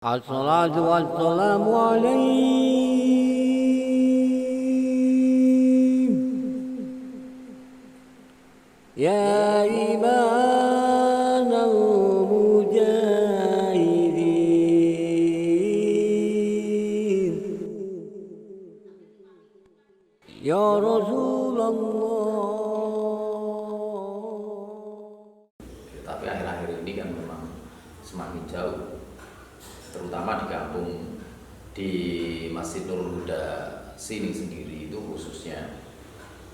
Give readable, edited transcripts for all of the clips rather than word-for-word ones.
Assalatu wassalamu alaikum ya imanal mujahidin ya Rasulullah. Tapi akhir-akhir ini kan memang semakin jauh, terutama di kampung, di Masjid Nurul Huda sini sendiri itu khususnya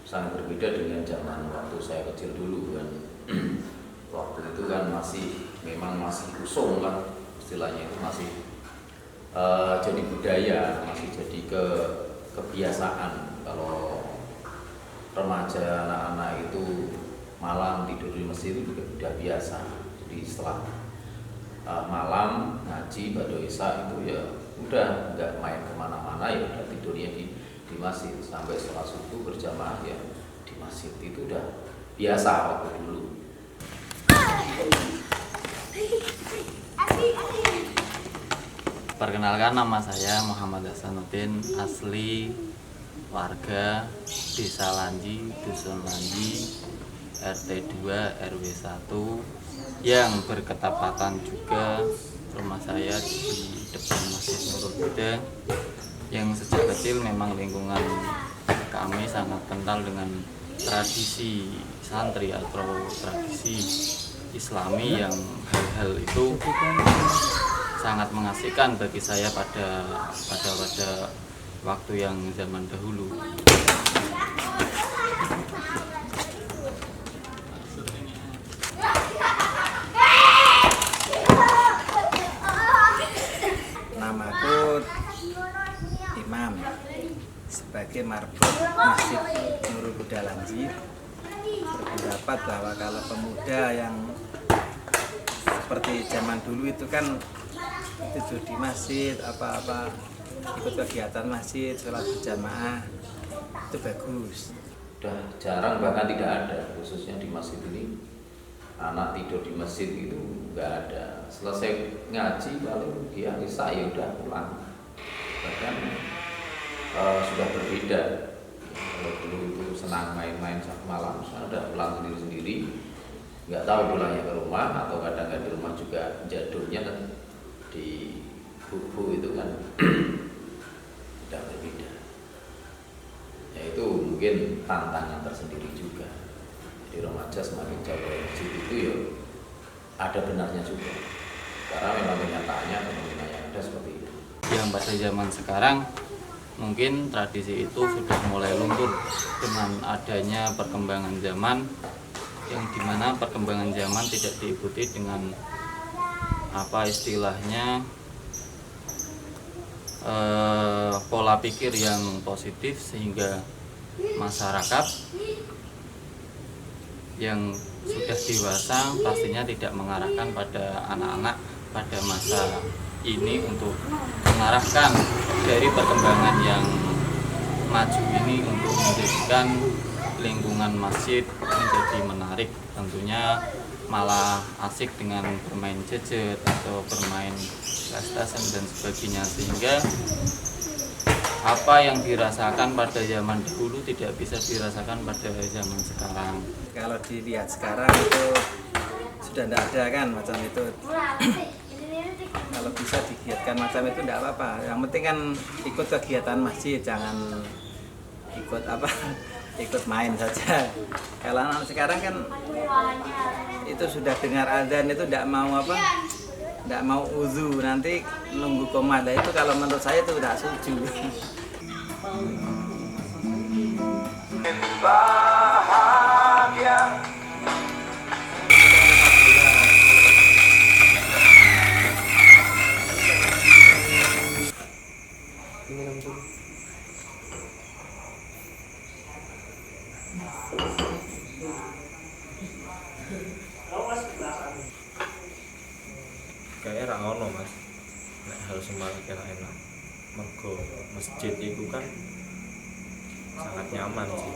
sangat berbeda dengan zaman waktu saya kecil dulu kan. Waktu itu kan memang masih usung kan, istilahnya itu masih jadi budaya, masih jadi kebiasaan kalau remaja anak-anak itu malam tidur di masjid itu juga udah biasa. Jadi setelah malam ngaji pada isya itu ya udah nggak main kemana-mana, ya udah tidurnya di masjid sampai sholat subuh berjamaah ya di masjid. Itu udah biasa waktu dulu. Perkenalkan, nama saya Muhammad Hasanuddin, asli warga Desa Lanji, Dusun Lanji, RT 2 RW 1 yang berketapatan juga rumah saya di depan Masjid Nurul Huda, yang sejak kecil memang lingkungan kami sangat kental dengan tradisi santri atau tradisi Islami, yang hal-hal itu sangat mengasihkan bagi saya pada waktu yang zaman dahulu. Namaku Imam, sebagai marbot Masjid Nurul Huda Lanji, berpendapat bahwa kalau pemuda yang seperti zaman dulu itu kan tidur di masjid, apa-apa ikut kegiatan masjid, sholat berjamaah, itu bagus. Udah jarang, bahkan tidak ada, khususnya di masjid ini anak tidur di masjid itu nggak ada. Selesai ngaji paling dia isya ya udah pulang. Bahkan sudah berbeda. Kalau dulu itu senang main-main sampai malam, sekarang udah pulang sendiri-sendiri, nggak tahu pulangnya ke rumah atau kadang-kadang di rumah juga jadulnya kan di buku itu kan udah berbeda. Ya itu mungkin tantangan tersendiri juga. Jadi remaja semakin jauh dari masjid itu ya ada benarnya juga, karena memang kenyataannya fenomena yang ada seperti itu. Yang pada zaman sekarang mungkin tradisi itu sudah mulai luntur dengan adanya perkembangan zaman, yang dimana perkembangan zaman tidak diikuti dengan apa istilahnya pola pikir yang positif, sehingga masyarakat yang sudah dewasa pastinya tidak mengarahkan pada anak-anak pada masa ini untuk mengarahkan dari perkembangan yang maju ini untuk menjadikan lingkungan masjid menjadi menarik. Tentunya malah asik dengan bermain gadget atau bermain PlayStation dan sebagainya, sehingga apa yang dirasakan pada zaman dahulu tidak bisa dirasakan pada zaman sekarang. Kalau dilihat sekarang itu sudah tidak ada kan macam itu. Kalau bisa digiatkan macam itu tidak apa-apa. Yang penting kan ikut kegiatan masjid, jangan ikut ikut main saja. Kalau anak sekarang kan itu sudah dengar azan itu tidak mau uzu, nanti nunggu komat. Itu kalau menurut saya itu tidak setuju. Bahagia. Kayaknya ra ono Mas, nek hal semangat enak. Mergo masjid itu kan sangat nyaman sih.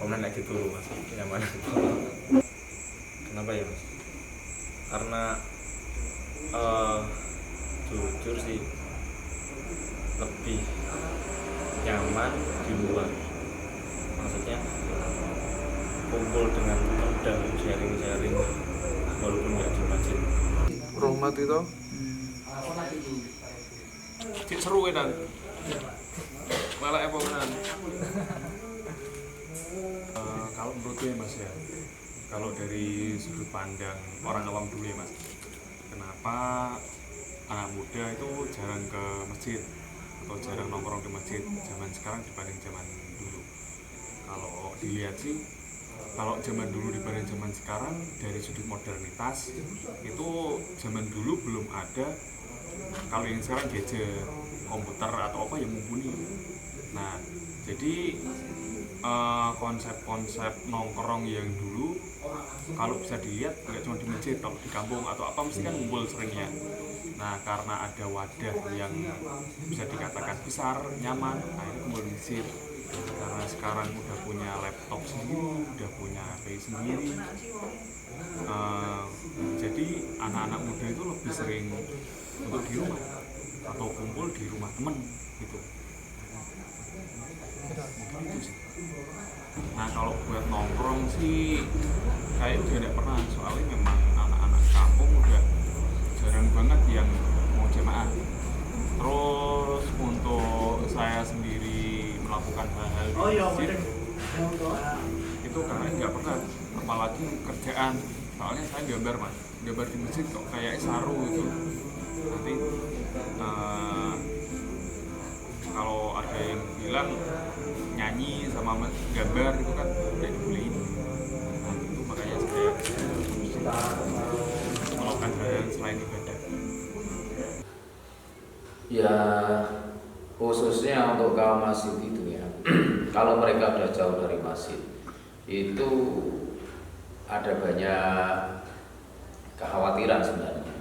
Komen lagi dulu Mas, nyaman. Kenapa ya Mas? Karena Jujur sih lebih nyaman di luar, maksudnya kumpul dengan teman dan sharing-sharing walaupun nggak di masjid. Rahmat itu cik seru kan malah apa kan. Kalau menurutku ya mas ya, kalau dari sudut pandang orang awam dulu ya mas, kenapa anak muda itu jarang ke masjid atau jarang nongkrong di masjid zaman sekarang dibanding zaman dulu? Kalau dilihat sih, kalau zaman dulu dibanding zaman sekarang dari sudut modernitas itu zaman dulu belum ada. Kalau yang sekarang gadget, komputer atau apa yang mumpuni. Nah, jadi konsep-konsep nongkrong yang dulu kalau bisa dilihat nggak cuma di masjid, kalau di kampung atau apa mesti kan ngumpul seringnya. Nah, karena ada wadah yang bisa dikatakan besar, nyaman, akhirnya kumpul di masjid. Karena sekarang udah punya laptop sendiri, udah punya HP sendiri, jadi anak-anak muda itu lebih sering untuk di rumah atau kumpul di rumah teman gitu. Mungkin itu sih. Nah, kalau buat nongkrong sih kayak udah tidak pernah, soalnya memang anak-anak kampung udah jarang banget yang mau jamaah. Terus untuk saya sendiri melakukan hal-hal di masjid itu karena nggak pernah, apalagi kerjaan. Soalnya saya gambar mas, gambar di masjid kok kayak saru itu. Nanti kalau ada yang bilang nyanyi sama gambar itu kan tidak dibolehin. Nah, itu makanya saya melakukan hal yang selain ibadah. Ya khususnya untuk kaum masjid itu ya, kalau mereka udah jauh dari masjid itu ada banyak kekhawatiran sebenarnya.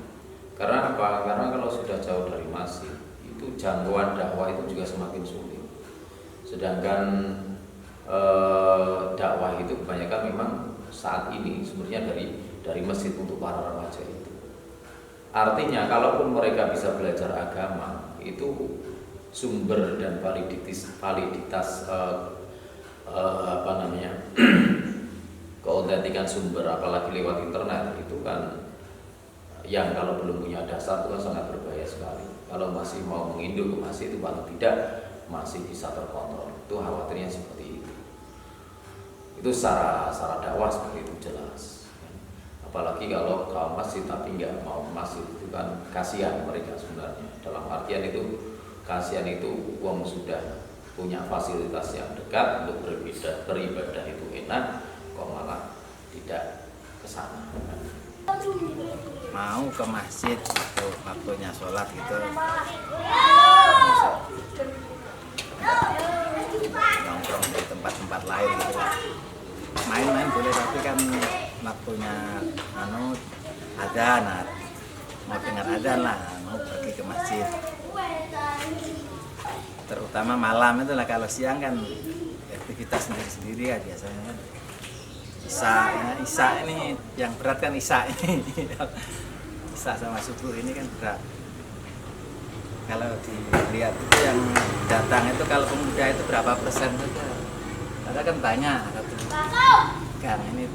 Karena apa? Karena kalau sudah jauh dari masjid itu jangkauan dakwah itu juga semakin sulit. Sedangkan dakwah itu kebanyakan memang saat ini sebenarnya dari masjid untuk para remaja itu. Artinya kalaupun mereka bisa belajar agama itu sumber dan validitas keautentikan sumber apalagi lewat internet itu kan yang kalau belum punya dasar itu kan sangat berbahaya sekali. Kalau masih mau menginduk ke masjid itu paling tidak masih bisa terkontrol. Itu khawatirnya seperti itu. Itu secara dakwah seperti itu jelas. Apalagi kalau kaum masjid tapi nggak mau masjid itu kan kasihan mereka sebenarnya. Dalam artian itu kasihan itu uang sudah punya fasilitas yang dekat untuk beribadah itu enak, kok malah tidak ke sana. Mau ke masjid itu waktunya sholat gitu, nongkrong di tempat-tempat lain gitu, main-main boleh tapi kan waktunya adzan, mau dengar adzan lah, mau pergi ke masjid. Terutama malam itu lah, kalau siang kan aktivitas sendiri-sendiri ya biasanya kan. Isya ini yang berat kan Isya ini. Isya sama subuh ini kan berat. Kalau dilihat itu yang datang itu kalau pemuda itu berapa persen saja. Ada kan banyak. Kan ini.